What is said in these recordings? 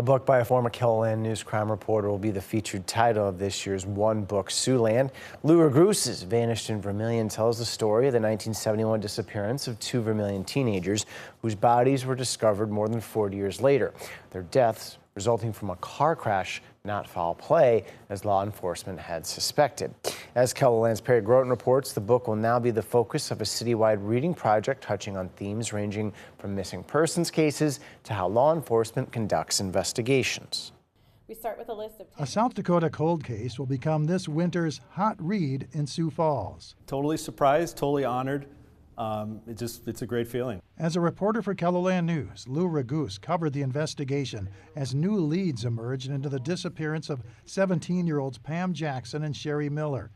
A book by a former Siouxland News crime reporter will be the featured title of this year's one-book Siouxland. Lou Ragoose's Vanished in Vermillion tells the story of the 1971 disappearance of two Vermillion teenagers whose bodies were discovered more than 40 years later. Their deaths resulting from a car crash, not foul play, as law enforcement had suspected. As Siouxland's Perry Groten reports, the book will now be the focus of a citywide reading project touching on themes ranging from missing persons cases to how law enforcement conducts investigations. We start with a list of A South Dakota cold case will become this winter's hot read in Sioux Falls. Totally surprised, totally honored. It's a great feeling. As a reporter for Siouxland News, Lou Ragoose covered the investigation as new leads emerged into the disappearance of 17-year-olds Pam Jackson and Sherry Miller.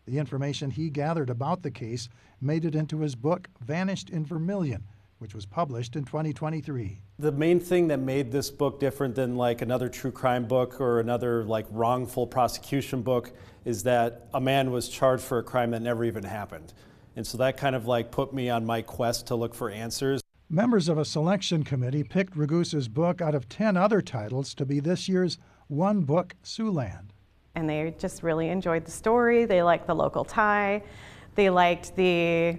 The information he gathered about the case made it into his book, Vanished in Vermillion, which was published in 2023. The main thing that made this book different than like another true crime book or another like wrongful prosecution book is that a man was charged for a crime that never even happened. And so that kind of like put me on my quest to look for answers. Members of a selection committee picked Ragoose's book out of 10 other titles to be this year's One Book Siouxland. And they just really enjoyed the story. They liked the local tie. They liked the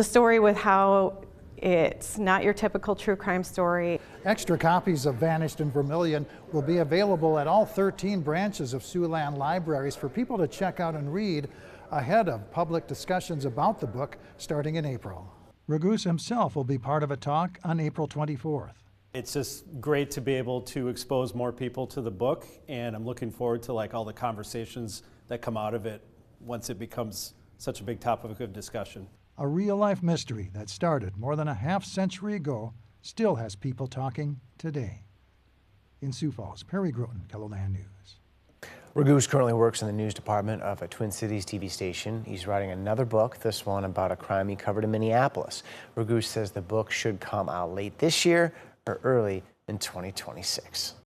story with how it's not your typical true crime story. Extra copies of Vanished in Vermillion will be available at all 13 branches of Siouxland libraries for people to check out and read ahead of public discussions about the book starting in April. Ragoose himself will be part of a talk on April 24th. It's just great to be able to expose more people to the book, and I'm looking forward to like all the conversations that come out of it once it becomes such a big topic of discussion. A real-life mystery that started more than a half-century ago still has people talking today. In Sioux Falls, Perry Groten, Siouxland News. Ragoose currently works in the news department of a Twin Cities TV station. He's writing another book, this one about a crime he covered in Minneapolis. Ragoose says the book should come out late this year or early in 2026.